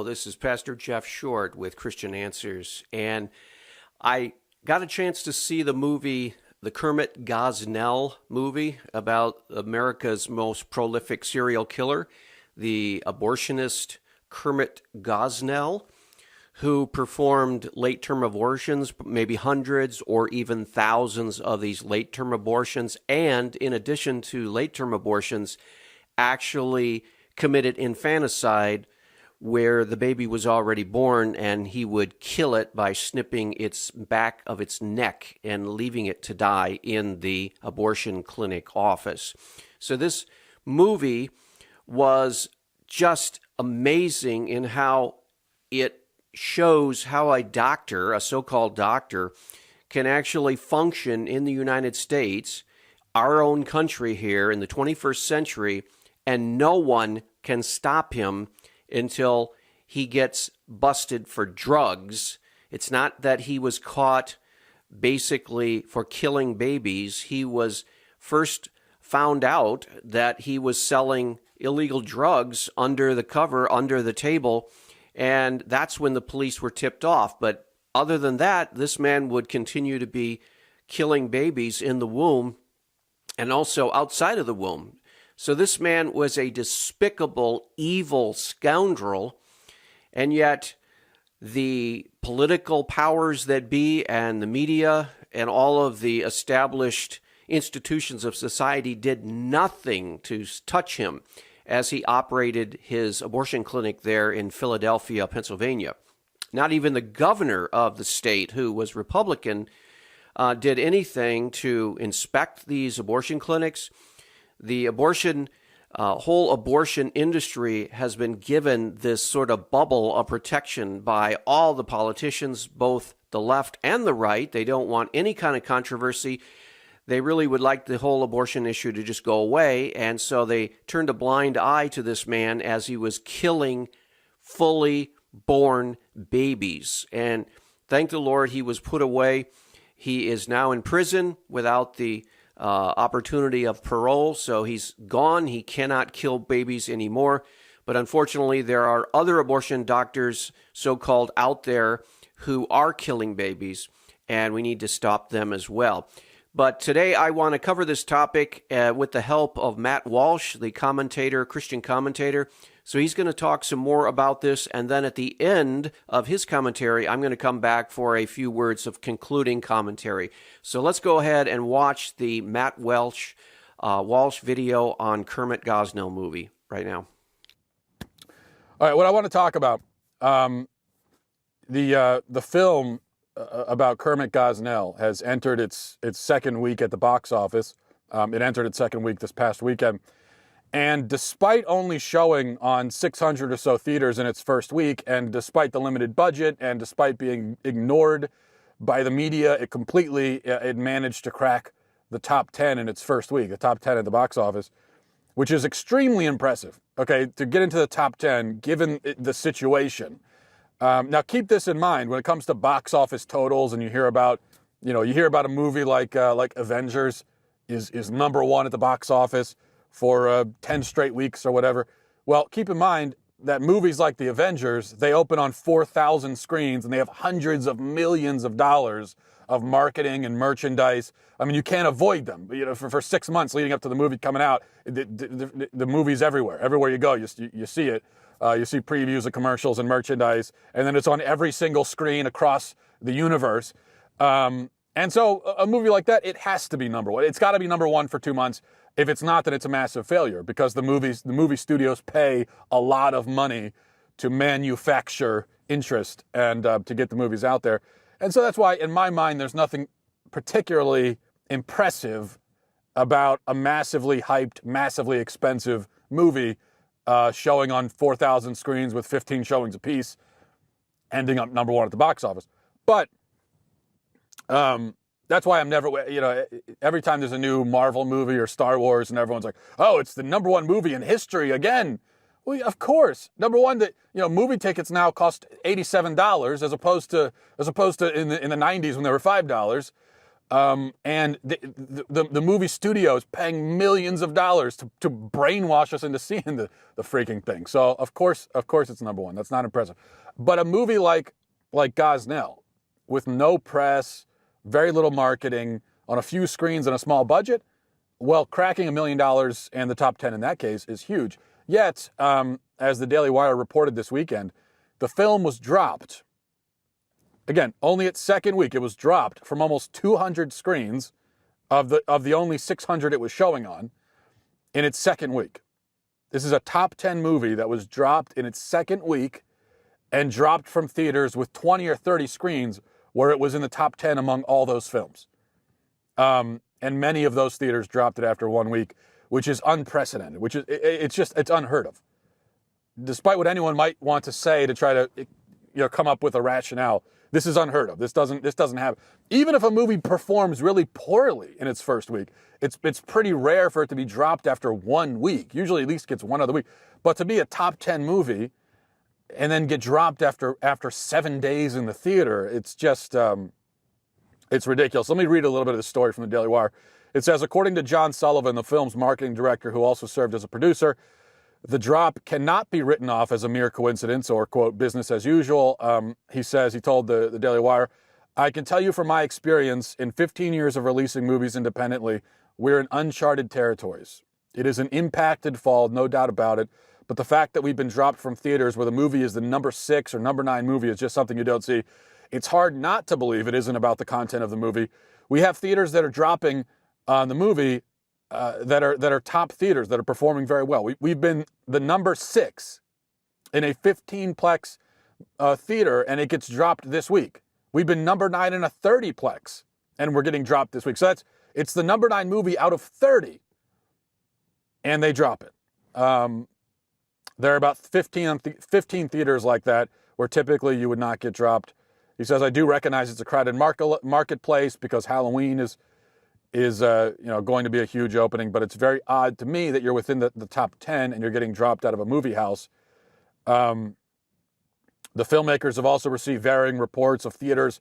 Hello, this is Pastor Jeff Short with Christian Answers, and I got a chance to see the movie, the Kermit Gosnell movie about America's most prolific serial killer, the abortionist Kermit Gosnell, who performed late-term abortions, maybe hundreds or even thousands of these late-term abortions, and in addition to late-term abortions, actually committed infanticide where the baby was already born, and he would kill it by snipping its back of its neck and leaving it to die in the abortion clinic office. So this movie was just amazing in how it shows how a doctor, a so-called doctor, can actually function in the United States, our own country here in the 21st century, and no one can stop him until he gets busted for drugs. It's not that he was caught basically for killing babies. He was first found out that he was selling illegal drugs under the cover, under the table, and that's when the police were tipped off. But other than that, this man would continue to be killing babies in the womb and also outside of the womb. So this man was a despicable, evil scoundrel, and yet the political powers that be and the media and all of the established institutions of society did nothing to touch him as he operated his abortion clinic there in Philadelphia, Pennsylvania. Not even the governor of the state, who was Republican, did anything to inspect these abortion clinics. The whole abortion industry has been given this sort of bubble of protection by all the politicians, both the left and the right. They don't want any kind of controversy. They really would like the whole abortion issue to just go away, and so they turned a blind eye to this man as he was killing fully born babies. And thank the Lord he was put away. He is now in prison without the opportunity of parole, so he's gone. He cannot kill babies anymore. But unfortunately, there are other abortion doctors, so-called, out there who are killing babies, and we need to stop them as well. But today I want to cover this topic with the help of Matt Walsh, the commentator, Christian commentator. So he's going to talk some more about this, and then at the end of his commentary, I'm going to come back for a few words of concluding commentary. So let's go ahead and watch the Matt Walsh video on Kermit Gosnell movie right now. All right, what I want to talk about, the film about Kermit Gosnell has entered its second week at the box office. It entered its second week this past weekend. And despite only showing on 600 or so theaters in its first week, and despite the limited budget, and despite being ignored by the media, it managed to crack the top 10 in its first week, the top 10 at the box office, which is extremely impressive, okay, to get into the top 10, given the situation. Now, keep this in mind when it comes to box office totals, and you hear about a movie like Avengers is number one at the box office for 10 straight weeks or whatever. Well, keep in mind that movies like The Avengers, they open on 4,000 screens, and they have hundreds of millions of dollars of marketing and merchandise. I mean, you can't avoid them. For 6 months leading up to the movie coming out, the movie's everywhere. Everywhere you go, you see it. You see previews of commercials and merchandise, and then it's on every single screen across the universe. And so a movie like that, it has to be number one. It's got to be number one for 2 months. If it's not, then it's a massive failure, because the movie studios pay a lot of money to manufacture interest and to get the movies out there. And so that's why, in my mind, there's nothing particularly impressive about a massively hyped, massively expensive movie showing on 4,000 screens with 15 showings apiece, ending up number one at the box office. But that's why I'm never, every time there's a new Marvel movie or Star Wars and everyone's like, oh, it's the number one movie in history again. Well, of course. Number one, movie tickets now cost $87 as opposed to in the 90s when they were $5. And the movie studio is paying millions of dollars to brainwash us into seeing the freaking thing. So of course it's number one. That's not impressive. But a movie like Gosnell, with no press, very little marketing, on a few screens and a small budget, well, cracking $1 million and the top 10 in that case is huge. Yet, as the Daily Wire reported this weekend, the film was dropped. Again, only its second week, it was dropped from almost 200 screens of the only 600 it was showing on in its second week. This is a top 10 movie that was dropped in its second week and dropped from theaters with 20 or 30 screens where it was in the top 10 among all those films. And many of those theaters dropped it after 1 week, which is unprecedented, it's unheard of. Despite what anyone might want to say to try to come up with a rationale, this is unheard of. This doesn't happen. Even if a movie performs really poorly in its first week, it's pretty rare for it to be dropped after 1 week. Usually at least gets one other week. But to be a top 10 movie and then get dropped after 7 days in the theater, it's just it's ridiculous. Let me read a little bit of the story from the Daily Wire. It says, according to John Sullivan, the film's marketing director, who also served as a producer, the drop cannot be written off as a mere coincidence or, quote, business as usual. He told the Daily Wire, I can tell you from my experience, in 15 years of releasing movies independently, we're in uncharted territories. It is an impacted fall, no doubt about it, but the fact that we've been dropped from theaters where the movie is the number 6 or number 9 movie is just something you don't see. It's hard not to believe it isn't about the content of the movie. We have theaters that are dropping the movie that are top theaters that are performing very well. We've been the number 6 in a 15-plex theater, and it gets dropped this week. We've been number 9 in a 30-plex, and we're getting dropped this week. So it's the number 9 movie out of 30, and they drop it. There are about 15 theaters like that where typically you would not get dropped. He says, I do recognize it's a crowded marketplace because Halloween is going to be a huge opening, but it's very odd to me that you're within the top 10 and you're getting dropped out of a movie house. The filmmakers have also received varying reports of theaters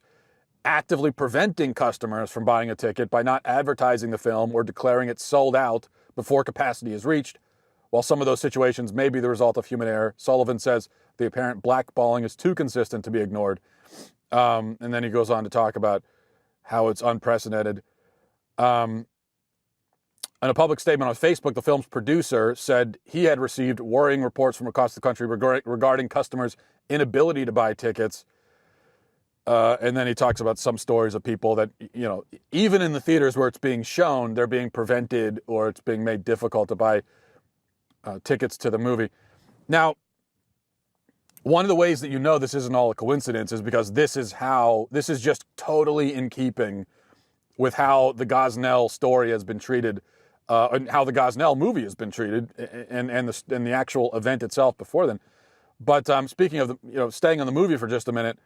actively preventing customers from buying a ticket by not advertising the film or declaring it sold out before capacity is reached. While some of those situations may be the result of human error, Sullivan says the apparent blackballing is too consistent to be ignored. And then he goes on to talk about how it's unprecedented. In a public statement on Facebook, the film's producer said he had received worrying reports from across the country regarding customers' inability to buy tickets. And then he talks about some stories of people that, even in the theaters where it's being shown, they're being prevented or it's being made difficult to buy tickets to the movie. Now, one of the ways that this isn't all a coincidence is because this is just totally in keeping with how the Gosnell story has been treated, and how the Gosnell movie has been treated, and the actual event itself before then. But speaking of staying on the movie for just a minute,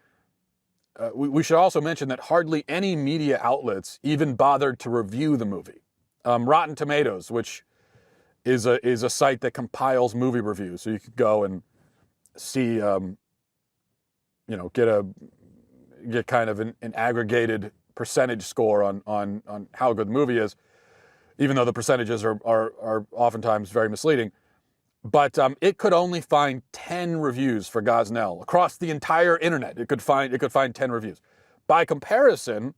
we should also mention that hardly any media outlets even bothered to review the movie. Rotten Tomatoes, which is a site that compiles movie reviews, so you could go and see, get kind of an aggregated percentage score on how good the movie is, even though the percentages are oftentimes very misleading. But it could only find 10 reviews for Gosnell across the entire internet. It could find 10 reviews. By comparison,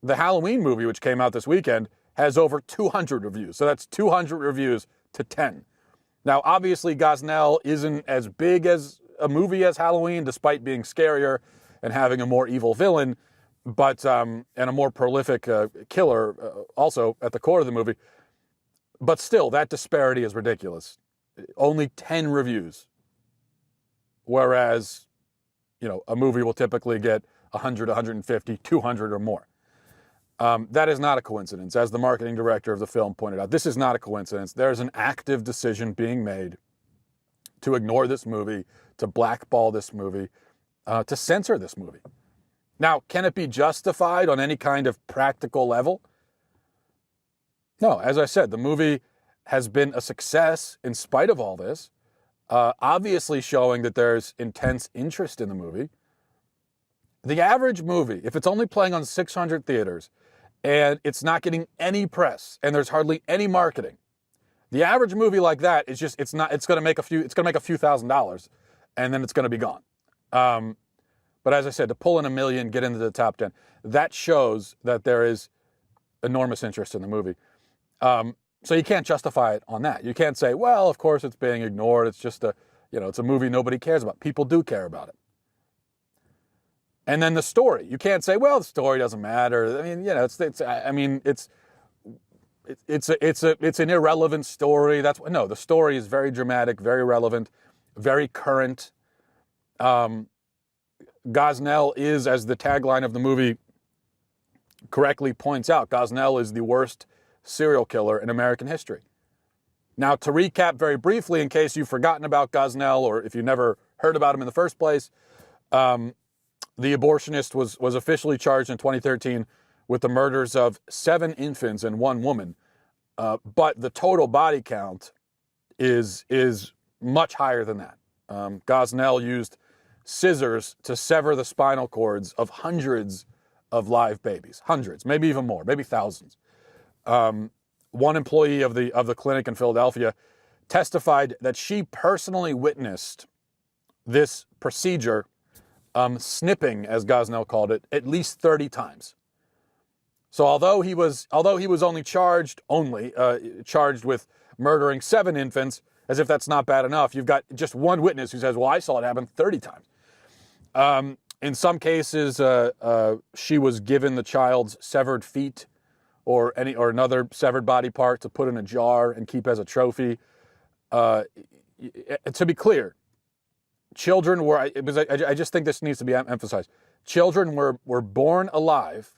the Halloween movie, which came out this weekend, has over 200 reviews. So that's 200 reviews to 10. Now, obviously, Gosnell isn't as big as a movie as Halloween, despite being scarier and having a more evil villain, but and a more prolific killer also at the core of the movie. But still, that disparity is ridiculous. Only 10 reviews, whereas, a movie will typically get 100, 150, 200 or more. That is not a coincidence. As the marketing director of the film pointed out, this is not a coincidence. There's an active decision being made to ignore this movie, to blackball this movie, to censor this movie. Now, can it be justified on any kind of practical level? No, as I said, the movie has been a success in spite of all this, obviously showing that there's intense interest in the movie. The average movie, if it's only playing on 600 theaters, and it's not getting any press, and there's hardly any marketing. The average movie like that is just, it's going to make a few $1,000s, and then it's going to be gone. But as I said, to pull in $1 million, get into the top 10, that shows that there is enormous interest in the movie. So you can't justify it on that. You can't say, well, of course it's being ignored. It's just it's a movie nobody cares about. People do care about it. And then the story. You can't say, well, the story doesn't matter. I mean, it's an irrelevant story. No, the story is very dramatic, very relevant, very current. Gosnell is, as the tagline of the movie correctly points out, Gosnell is the worst serial killer in American history. Now, to recap very briefly, in case you've forgotten about Gosnell, or if you never heard about him in the first place, the abortionist was officially charged in 2013 with the murders of 7 infants and 1 woman. But the total body count is much higher than that. Gosnell used scissors to sever the spinal cords of hundreds of live babies. Hundreds, maybe even more, maybe thousands. One employee of the clinic in Philadelphia testified that she personally witnessed this procedure, snipping, as Gosnell called it, at least 30 times. So although he was only charged with murdering 7 infants, as if that's not bad enough, you've got just one witness who says, well, I saw it happen 30 times. In some cases, she was given the child's severed feet or another severed body part to put in a jar and keep as a trophy. To be clear, children were, I just think this needs to be emphasized. Children were born alive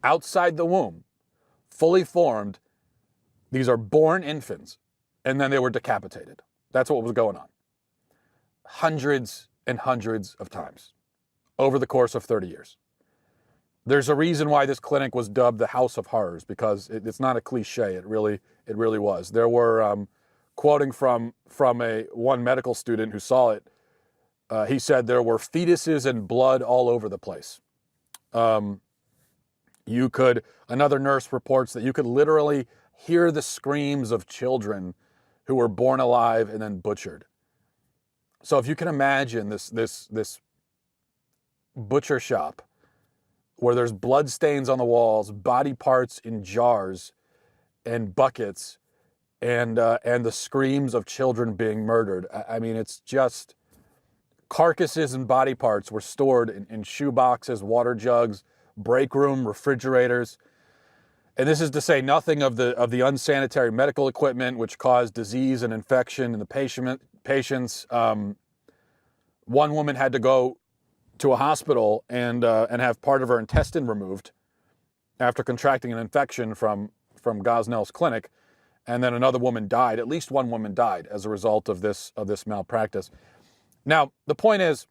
outside the womb, fully formed. These are born infants, and then they were decapitated. That's what was going on. Hundreds and hundreds of times over the course of 30 years. There's a reason why this clinic was dubbed the House of Horrors, because it's not a cliche. It really was. There were, quoting from one medical student who saw it, he said there were fetuses and blood all over the place. Another nurse reports that you could literally hear the screams of children who were born alive and then butchered. So if you can imagine this butcher shop where there's blood stains on the walls, body parts in jars and buckets, and the screams of children being murdered. I mean, it's just carcasses and body parts were stored in shoe boxes, water jugs, break room, refrigerators. And this is to say nothing of the unsanitary medical equipment, which caused disease and infection in the patients. One woman had to go to a hospital and have part of her intestine removed after contracting an infection from Gosnell's clinic, and then another woman died. At least one woman died as a result of this malpractice. Now, the point is,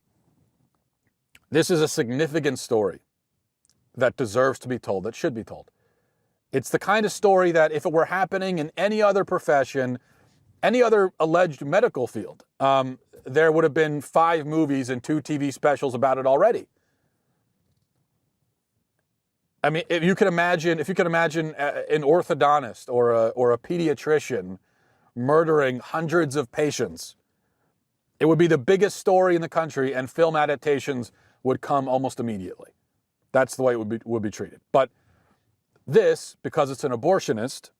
this is a significant story that deserves to be told, that should be told. It's the kind of story that if it were happening in any other profession, any other alleged medical field, there would have been 5 movies and 2 TV specials about it already. I mean, if you can imagine an orthodontist or a pediatrician murdering hundreds of patients, it would be the biggest story in the country, and film adaptations would come almost immediately. That's the way it would be treated. But this, because it's an abortionist,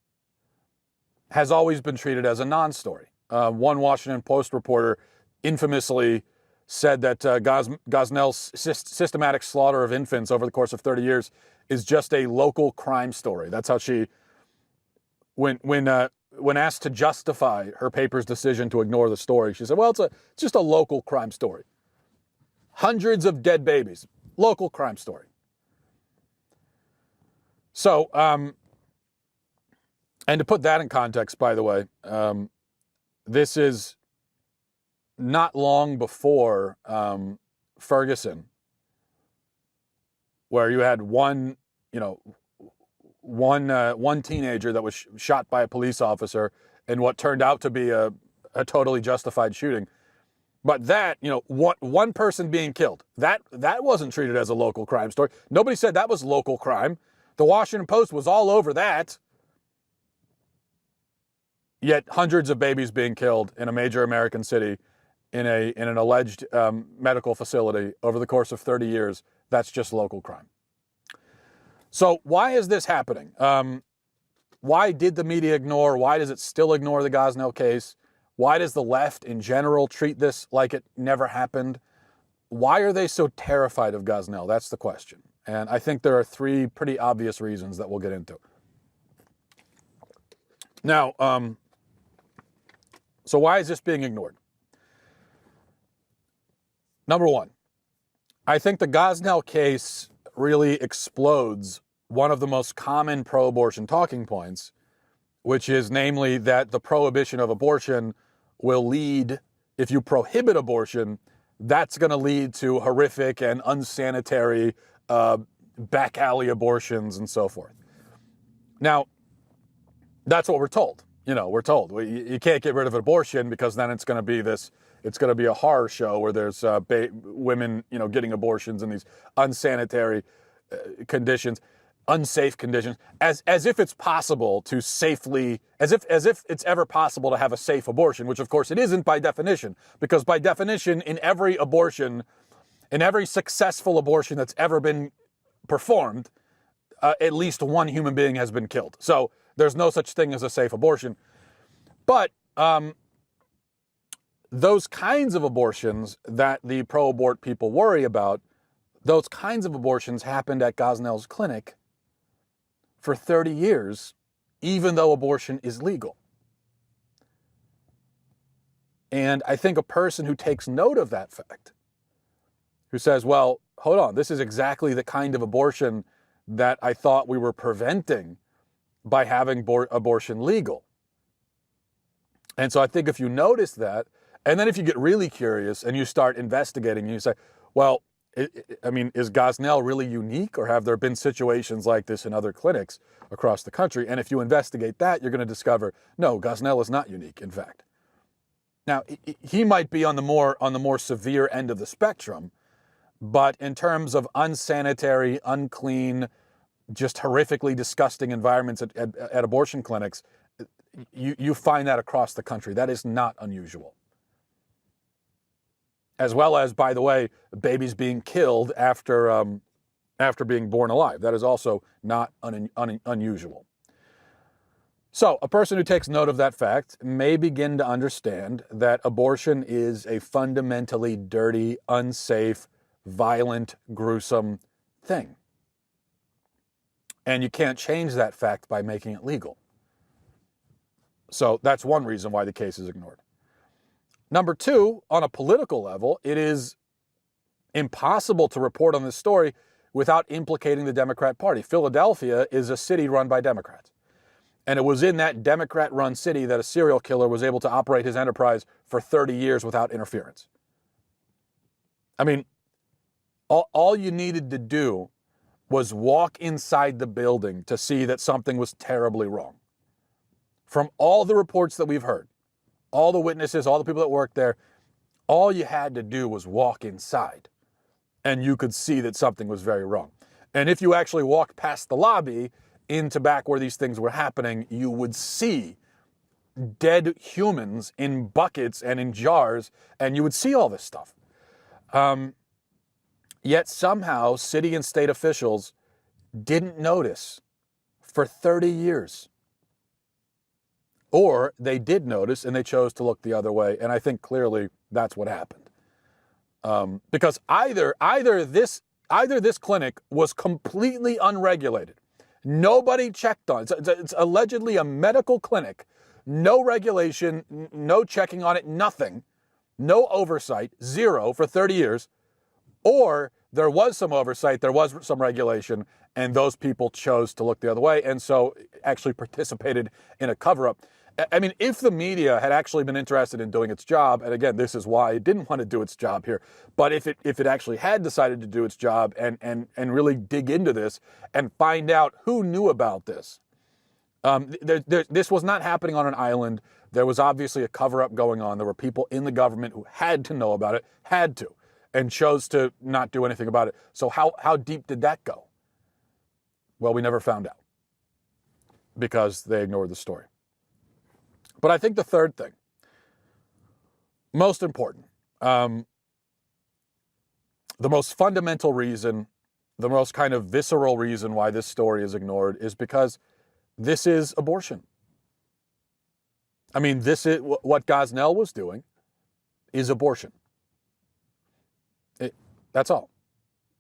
has always been treated as a non-story. One Washington Post reporter infamously said that Gosnell's systematic slaughter of infants over the course of 30 years is just a local crime story. That's how she, when asked to justify her paper's decision to ignore the story, she said, well, it's just a local crime story. Hundreds of dead babies, local crime story. So, and to put that in context, by the way, this is not long before Ferguson, where you had one teenager that was shot by a police officer in what turned out to be a totally justified shooting. But that, one person being killed, that wasn't treated as a local crime story. Nobody said that was local crime. The Washington Post was all over that. Yet hundreds of babies being killed in a major American city in an alleged medical facility over the course of 30 years, that's just local crime. So why is this happening? Why did the media ignore? Why does it still ignore the Gosnell case? Why does the left in general treat this like it never happened? Why are they so terrified of Gosnell? That's the question. And I think there are three pretty obvious reasons that we'll get into. Now, so why is this being ignored? Number one, I think the Gosnell case really explodes one of the most common pro-abortion talking points, which is namely that the prohibition of abortion will lead, if you prohibit abortion, that's going to lead to horrific and unsanitary back alley abortions and so forth. Now, that's what we're told. We're told you can't get rid of abortion because then it's going to be a horror show where there's women, getting abortions in these unsanitary conditions, unsafe conditions, as if it's possible to safely, as if it's ever possible to have a safe abortion, which of course it isn't by definition, because by definition, in every successful abortion that's ever been performed, at least one human being has been killed. So there's no such thing as a safe abortion. But those kinds of abortions that the pro-abort people worry about, those kinds of abortions happened at Gosnell's clinic for 30 years, even though abortion is legal. And I think a person who takes note of that fact, who says, well, hold on, this is exactly the kind of abortion that I thought we were preventing by having abortion legal. And so I think if you notice that, and then if you get really curious and you start investigating and you say, well, is Gosnell really unique, or have there been situations like this in other clinics across the country? And if you investigate that, you're going to discover, no, Gosnell is not unique, in fact. Now, he might be on the more severe end of the spectrum, but in terms of unsanitary, unclean, just horrifically disgusting environments at abortion clinics, you find that across the country. That is not unusual. As well as, by the way, babies being killed after being born alive. That is also not unusual. So a person who takes note of that fact may begin to understand that abortion is a fundamentally dirty, unsafe, violent, gruesome thing. And you can't change that fact by making it legal. So that's one reason why the case is ignored. Number two, on a political level, it is impossible to report on this story without implicating the Democrat Party. Philadelphia is a city run by Democrats. And it was in that Democrat-run city that a serial killer was able to operate his enterprise for 30 years without interference. I mean, all you needed to do was walk inside the building to see that something was terribly wrong. From all the reports that we've heard, all the witnesses, all the people that worked there, all you had to do was walk inside, and you could see that something was very wrong. And if you actually walked past the lobby into back where these things were happening, you would see dead humans in buckets and in jars, and you would see all this stuff. Yet somehow city and state officials didn't notice for 30 years. Or they did notice and they chose to look the other way. And I think clearly that's what happened. Because either this clinic was completely unregulated. Nobody checked on it. It's allegedly a medical clinic. No regulation, no checking on it, nothing. No oversight, zero for 30 years. Or there was some oversight, there was some regulation, and those people chose to look the other way and so actually participated in a cover-up. I mean, if the media had actually been interested in doing its job, and again, this is why it didn't want to do its job here, but if it actually had decided to do its job and really dig into this and find out who knew about this, this was not happening on an island. There was obviously a cover-up going on. There were people in the government who had to know about it, and chose to not do anything about it. So how deep did that go? Well, we never found out because they ignored the story. But I think the third thing, most important, the most fundamental reason, the most kind of visceral reason why this story is ignored is because this is abortion. I mean, this is what Gosnell was doing is abortion. That's all.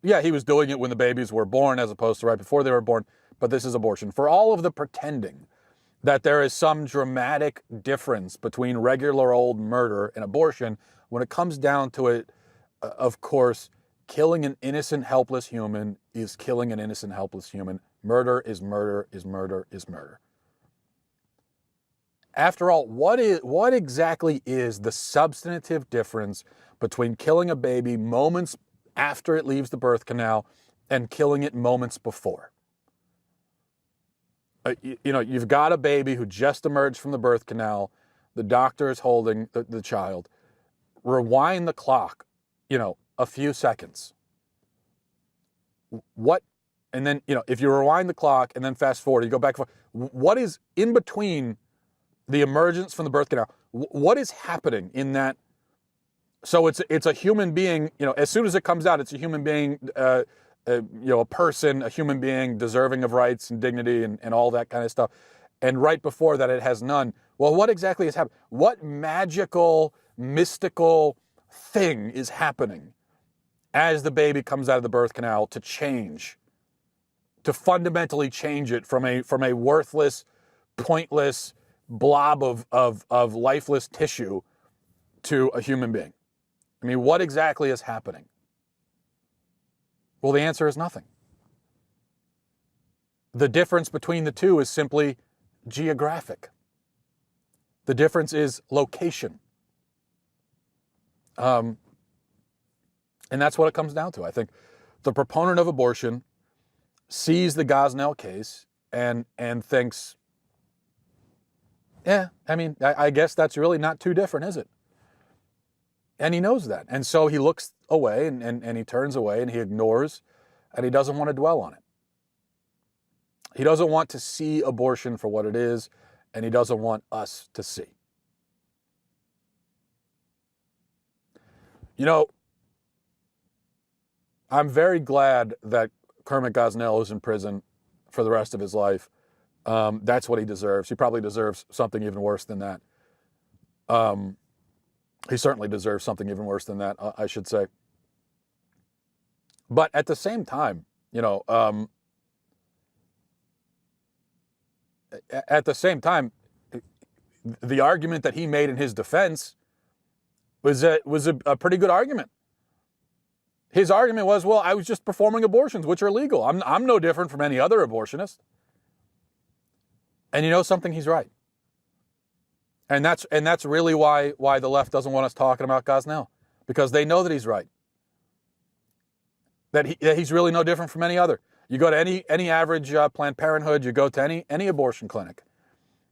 Yeah, he was doing it when the babies were born as opposed to right before they were born, but this is abortion. For all of the pretending that there is some dramatic difference between regular old murder and abortion, when it comes down to it, of course, killing an innocent, helpless human is killing an innocent, helpless human. Murder is murder is murder is murder. After all, what exactly is the substantive difference between killing a baby moments after it leaves the birth canal and killing it moments before? You've got a baby who just emerged from the birth canal. The doctor is holding the child. Rewind the clock, a few seconds. And then, if you rewind the clock and then fast forward, you go back, what is in between the emergence from the birth canal? What is happening in that? So it's a human being, as soon as it comes out, it's a human being, a person, a human being deserving of rights and dignity and all that kind of stuff. And right before that, it has none. Well, what exactly is happening? What magical, mystical thing is happening as the baby comes out of the birth canal to change, to fundamentally change it from a worthless, pointless blob of lifeless tissue to a human being? I mean, what exactly is happening? Well, the answer is nothing. The difference between the two is simply geographic. The difference is location. And that's what it comes down to. I think the proponent of abortion sees the Gosnell case and thinks, I guess that's really not too different, is it? And he knows that. And so he looks away and he turns away and he ignores and he doesn't want to dwell on it. He doesn't want to see abortion for what it is, and he doesn't want us to see. I'm very glad that Kermit Gosnell is in prison for the rest of his life. That's what he deserves. He probably deserves something even worse than that. He certainly deserves something even worse than that, I should say. But at the same time, the argument that he made in his defense was a pretty good argument. His argument was, well, I was just performing abortions, which are legal. I'm no different from any other abortionist. And you know something? He's right. And that's really why the left doesn't want us talking about Gosnell, because they know that he's right. That he's really no different from any other. You go to any average Planned Parenthood, you go to any abortion clinic,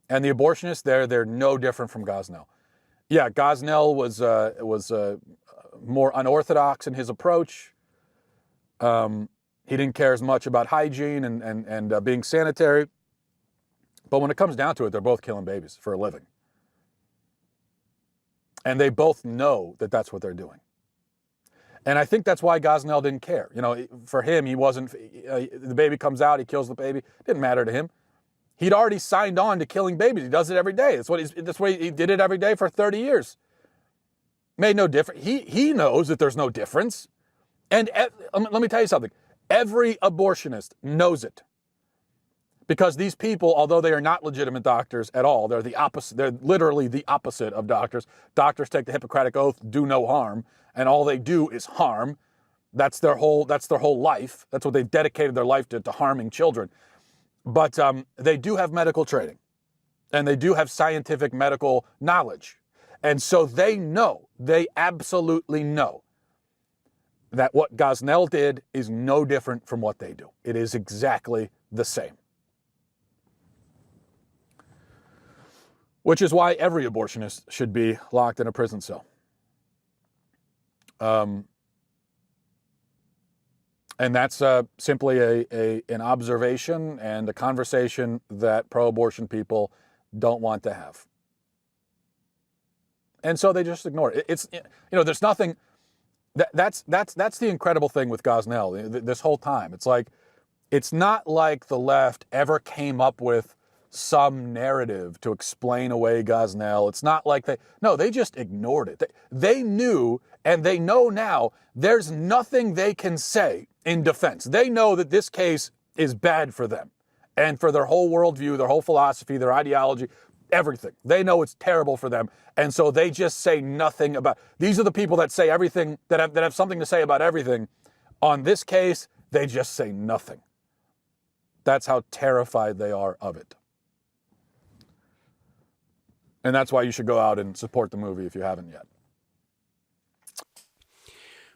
and the abortionists there, they're no different from Gosnell. Yeah, Gosnell was more unorthodox in his approach. He didn't care as much about hygiene and being sanitary. But when it comes down to it, they're both killing babies for a living. And they both know that that's what they're doing. And I think that's why Gosnell didn't care. For him, he wasn't, the baby comes out, he kills the baby. It didn't matter to him. He'd already signed on to killing babies. He does it every day. That's why he did it every day for 30 years. Made no difference. He knows that there's no difference. And let me tell you something. Every abortionist knows it. Because these people, although they are not legitimate doctors at all, they're the opposite. They're literally the opposite of doctors. Doctors take the Hippocratic Oath, do no harm, and all they do is harm. That's their whole life. That's what they've dedicated their life to harming children. But they do have medical training, and they do have scientific medical knowledge. And so they absolutely know that what Gosnell did is no different from what they do. It is exactly the same. Which is why every abortionist should be locked in a prison cell. And that's simply an observation and a conversation that pro-abortion people don't want to have. And so they just ignore it. It's, there's nothing. That's the incredible thing with Gosnell this whole time. It's not like the left ever came up with some narrative to explain away Gosnell. It's not like they just ignored it. They knew, and they know now, there's nothing they can say in defense. They know that this case is bad for them and for their whole worldview, their whole philosophy, their ideology, everything. They know it's terrible for them. And so they just say nothing about. These are the people that say everything, that have something to say about everything. On this case, they just say nothing. That's how terrified they are of it. And that's why you should go out and support the movie if you haven't yet.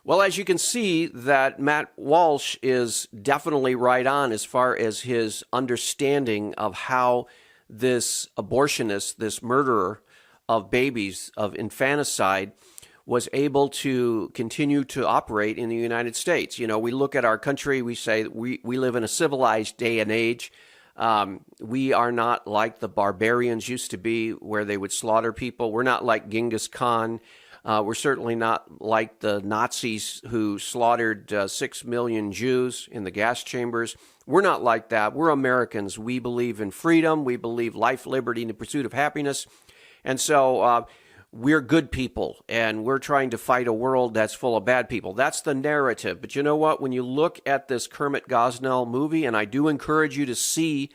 Well, as you can see, that Matt Walsh is definitely right on as far as his understanding of how this abortionist, this murderer of babies, of infanticide, was able to continue to operate in the United States. We look at our country, we say we live in a civilized day and age. We are not like the barbarians used to be, where they would slaughter people. We're not like Genghis Khan. We're certainly not like the Nazis who slaughtered 6 million Jews in the gas chambers. We're not like that. We're Americans. We believe in freedom. We believe life, liberty, and the pursuit of happiness. And so we're good people, and we're trying to fight a world that's full of bad people. That's the narrative. But you know what? When you look at this Kermit Gosnell movie, and I do encourage you to see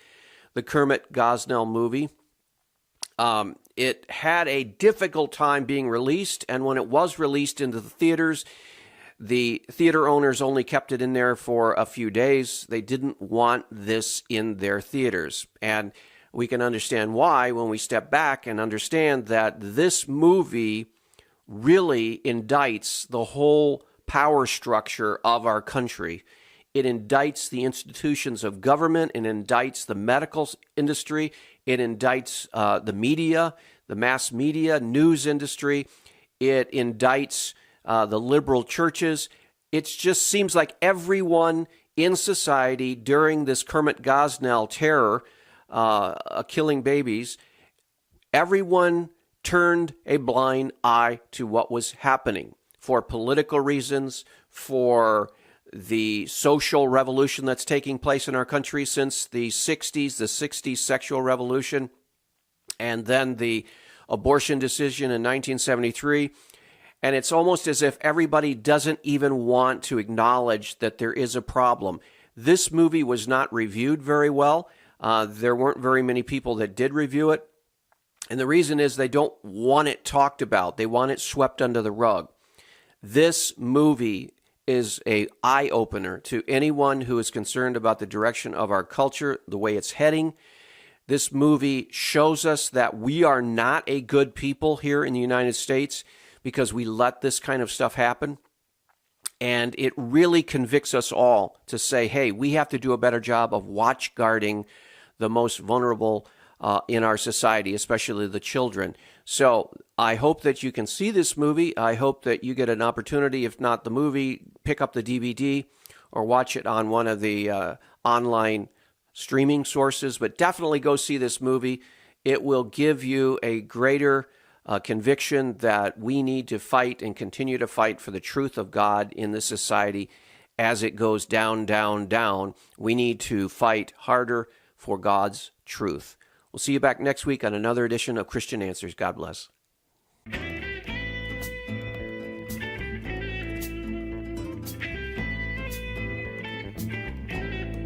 the Kermit Gosnell movie, it had a difficult time being released, and when it was released into the theaters, the theater owners only kept it in there for a few days. They didn't want this in their theaters, and we can understand why when we step back and understand that this movie really indicts the whole power structure of our country. It indicts the institutions of government. It indicts the medical industry. It indicts the media, the mass media, news industry. It indicts the liberal churches. It just seems like everyone in society during this Kermit Gosnell terror, killing babies, everyone turned a blind eye to what was happening for political reasons, for the social revolution that's taking place in our country since the 60s sexual revolution, and then the abortion decision in 1973. And it's almost as if everybody doesn't even want to acknowledge that there is a problem. This movie was not reviewed very well. There weren't very many people that did review it. And the reason is they don't want it talked about. They want it swept under the rug. This movie is an eye-opener to anyone who is concerned about the direction of our culture, the way it's heading. This movie shows us that we are not a good people here in the United States because we let this kind of stuff happen. And it really convicts us all to say, hey, we have to do a better job of watch guarding the most vulnerable in our society, especially the children. So I hope that you can see this movie. I hope that you get an opportunity, if not the movie, pick up the DVD or watch it on one of the online streaming sources. But definitely go see this movie. It will give you a greater conviction that we need to fight and continue to fight for the truth of God in this society as it goes down, down, down. We need to fight harder for God's truth. We'll see you back next week on another edition of Christian Answers. God bless.